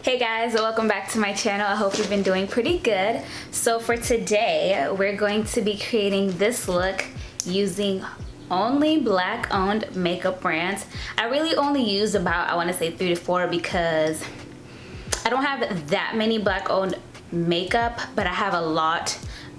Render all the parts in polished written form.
Hey guys, welcome back to my channel. I hope you've been doing pretty good. So for today, we're going to be creating this look using only black owned makeup brands. I really only use about, I want to say 3 to 4 because I don't have that many black owned makeup, but I have a lot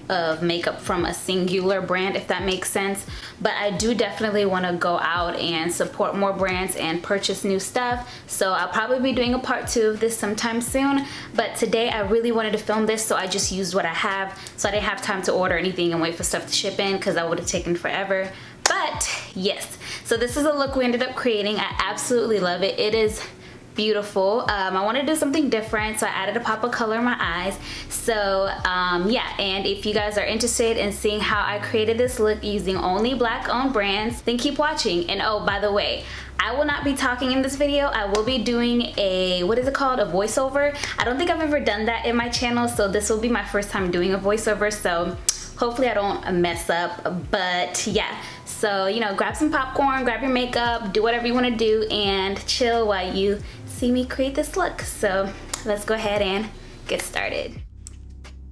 of makeup from a singular brand, if that makes sense. But I do definitely want to go out and support more brands and purchase new stuff, so I'll probably be doing a part 2 of this sometime soon. But today I really wanted to film this, so I just used what I have, so I didn't have time to order anything and wait for stuff to ship in because that would have taken forever. But yes, so this is a look we ended up creating. I absolutely love it. It is beautiful. I wanted to do something different, so I added a pop of color in my eyes. So yeah, and if you guys are interested in seeing how I created this look using only black owned brands, then keep watching. And oh, by the way, I will not be talking in this video. I will be doing a, what is it called, a voiceover. I don't think I've ever done that in my channel, so this will be my first time doing a voiceover, so hopefully I don't mess up. But yeah, so you know, grab some popcorn, grab your makeup, do whatever you want to do, and chill while you see me create this look. So let's go ahead and get started.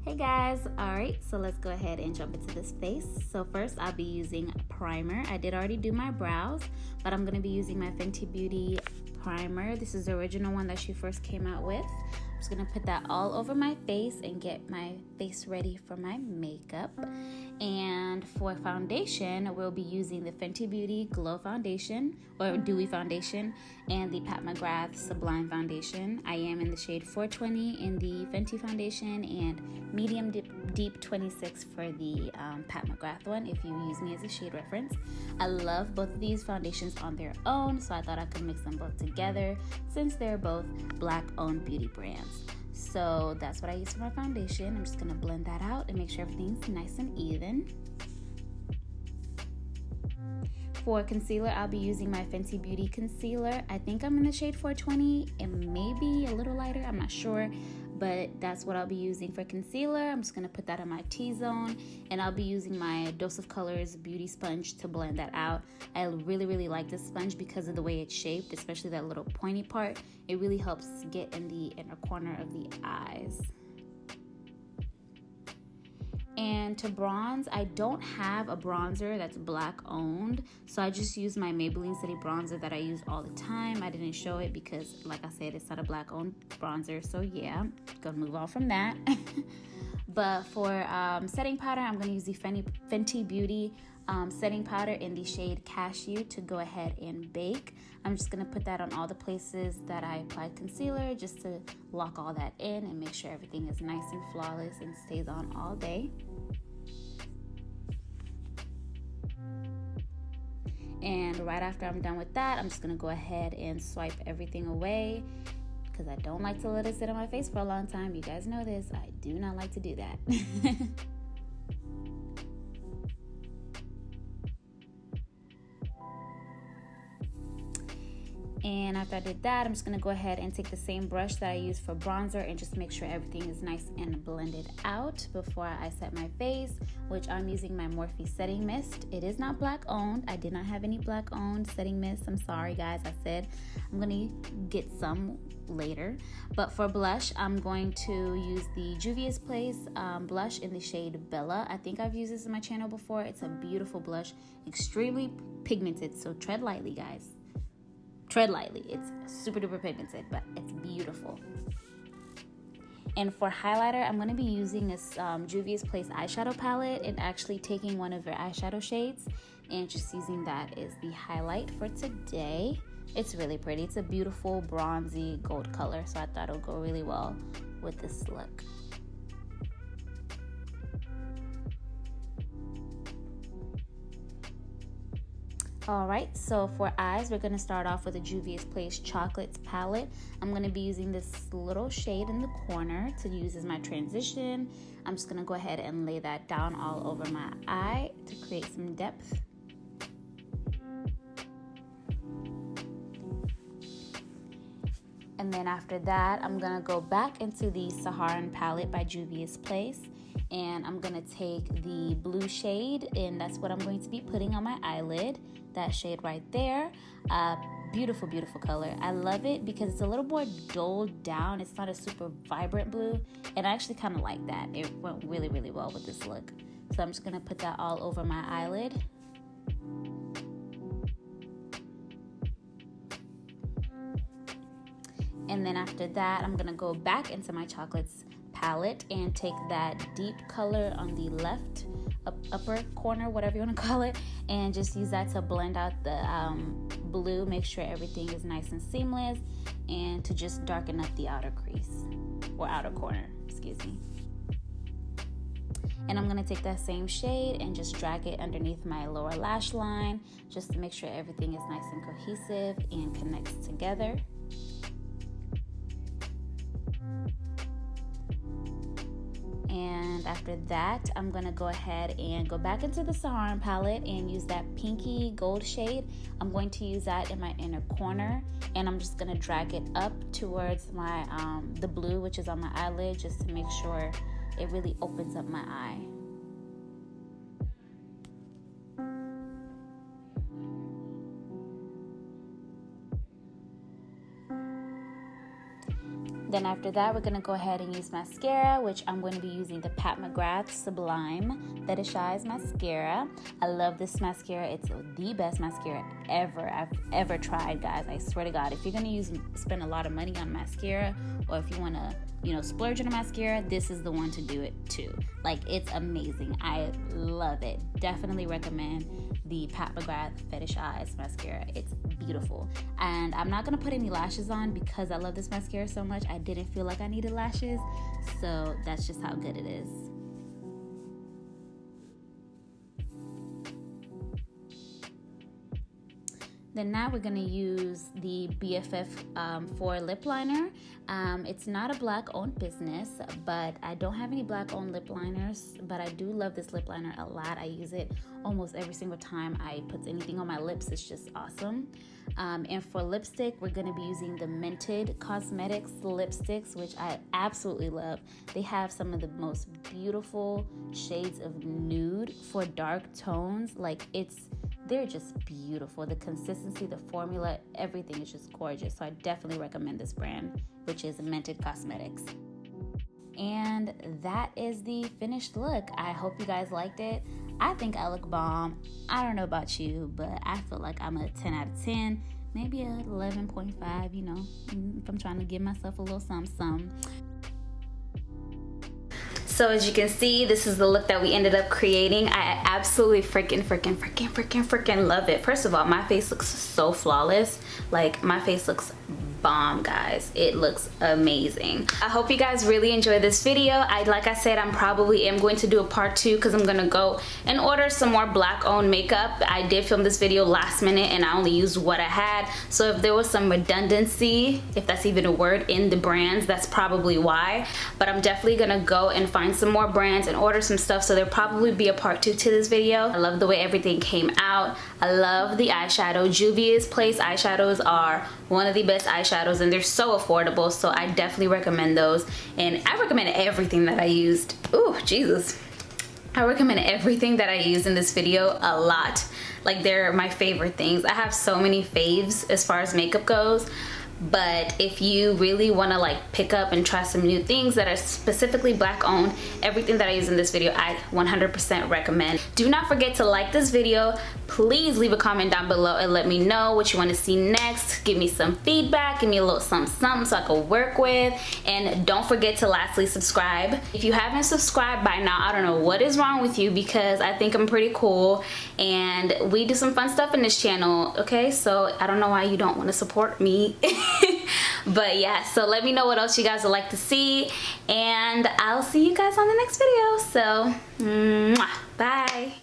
Hey guys, alright, so let's go ahead and jump into this face. So first I'll be using a primer. I did already do my brows, but I'm going to be using my Fenty Beauty primer. This is the original one that she first came out with. I'm just going to put that all over my face and get my face ready for my makeup. And for foundation, we'll be using the Fenty Beauty Glow Foundation, or Dewy Foundation, and the Pat McGrath Sublime Foundation. I am in the shade 420 in the Fenty Foundation and Medium Deep 26 for the Pat McGrath one, if you use me as a shade reference. I love both of these foundations on their own, so I thought I could mix them both together since they're both black-owned beauty brands. So that's what I use for my foundation. I'm just going to blend that out and make sure everything's nice and even. For concealer, I'll be using my Fenty Beauty concealer. I think I'm in the shade 420. It may be a little lighter, I'm not sure, but that's what I'll be using for concealer. I'm just going to put that on my T-zone, and I'll be using my Dose of Colors beauty sponge to blend that out. I really like this sponge because of the way it's shaped, especially that little pointy part. It really helps get in the inner corner of the eyes. And to bronze, I don't have a bronzer that's black owned, so I just use my Maybelline City bronzer that I use all the time. I didn't show it because, like I said, it's not a black owned bronzer, so yeah, gonna move on from that. But for setting powder, I'm gonna use the Fenty Beauty setting powder in the shade Cashew to go ahead and bake. I'm just gonna put that on all the places that I applied concealer just to lock all that in and make sure everything is nice and flawless and stays on all day. And right after I'm done with that, I'm just gonna go ahead and swipe everything away because I don't like to let it sit on my face for a long time. You guys know this, I do not like to do that. And after I did that, I'm just going to go ahead and take the same brush that I use for bronzer and just make sure everything is nice and blended out before I set my face, which I'm using my Morphe setting mist. It is not black owned. I did not have any black owned setting mist. I'm sorry guys, I said I'm going to get some later. But for blush, I'm going to use the Juvias blush in the shade Bella. I think I've used this in my channel before. It's a beautiful blush, extremely pigmented, so tread lightly guys. Tread lightly. It's super duper pigmented, but it's beautiful. And for highlighter, I'm going to be using this Juvias eyeshadow palette and actually taking one of their eyeshadow shades and just using that as the highlight for today. It's really pretty. It's a beautiful bronzy gold color, so I thought it would go really well with this look. Alright, so for eyes, we're going to start off with a Juvia's Place Chocolates palette. I'm going to be using this little shade in the corner to use as my transition. I'm just going to go ahead and lay that down all over my eye to create some depth. And then after that, I'm going to go back into the Saharan palette by Juvia's Place. And I'm going to take the blue shade, and that's what I'm going to be putting on my eyelid. That shade right there. Beautiful, beautiful color. I love it because it's a little more dulled down. It's not a super vibrant blue, and I actually kind of like that. It went really, really well with this look. So I'm just gonna put that all over my eyelid. And then after that, I'm gonna go back into my chocolates palette and take that deep color on the left upper corner, whatever you want to call it, and just use that to blend out the blue, make sure everything is nice and seamless, and to just darken up the outer crease, or outer corner, excuse me. And I'm going to take that same shade and just drag it underneath my lower lash line, just to make sure everything is nice and cohesive and connects together. And after that, I'm gonna go ahead and go back into the Saharan palette and use that pinky gold shade. I'm going to use that in my inner corner, and I'm just gonna drag it up towards my the blue, which is on my eyelid, just to make sure it really opens up my eye. Then after that, we're gonna go ahead and use mascara, which I'm going to be using the McGrath Sublime Fetish Mascara. I love this mascara. It's the best mascara I've ever tried, guys. I swear to God, if you're gonna spend a lot of money on mascara, or if you wanna, splurge on a mascara, this is the one to do it too. Like, it's amazing. I love it. Definitely recommend the McGrath Fetish Mascara. It's beautiful. And I'm not gonna put any lashes on because I love this mascara so much. I didn't feel like I needed lashes, so that's just how good it is. Then now we're gonna use the BFF4 lip liner. It's not a black owned business, but I don't have any black owned lip liners, but I do love this lip liner a lot. I use it almost every single time I put anything on my lips. It's just awesome. And for lipstick, we're gonna be using the Mented Cosmetics lipsticks, which I absolutely love. They have some of the most beautiful shades of nude for dark tones. They're just beautiful. The consistency, the formula, everything is just gorgeous. So I definitely recommend this brand, which is Mented Cosmetics. And that is the finished look. I hope you guys liked it. I think I look bomb. I don't know about you, but I feel like I'm a 10 out of 10, maybe a 11.5, if I'm trying to give myself a little something. So as you can see, this is the look that we ended up creating. I absolutely freaking love it. First of all, my face looks so flawless. Like, my face looks bomb, guys. It looks amazing. I hope you guys really enjoyed this video. Like I said, I'm probably am going to do a part 2 because I'm gonna go and order some more black owned makeup. I did film this video last minute and I only used what I had, so if there was some redundancy, if that's even a word, in the brands, that's probably why. But I'm definitely gonna go and find some more brands and order some stuff, so there'll probably be a part 2 to this video. I love the way everything came out. I love the eyeshadow. Juvias Place eyeshadows are one of the best eyeshadows, and they're so affordable, so I definitely recommend those. And I recommend everything that I used. Ooh, Jesus. I recommend everything that I used in this video a lot. Like, they're my favorite things. I have so many faves as far as makeup goes. But if you really want to pick up and try some new things that are specifically black owned, everything that I use in this video I 100% recommend. Do not forget to like this video. Please leave a comment down below and let me know what you want to see next. Give me some feedback, give me a little something so I can work with. And don't forget to lastly subscribe. If you haven't subscribed by now, I don't know what is wrong with you, because I think I'm pretty cool and we do some fun stuff in this channel, okay? So I don't know why you don't want to support me. But yeah, so let me know what else you guys would like to see, and I'll see you guys on the next video. So, bye.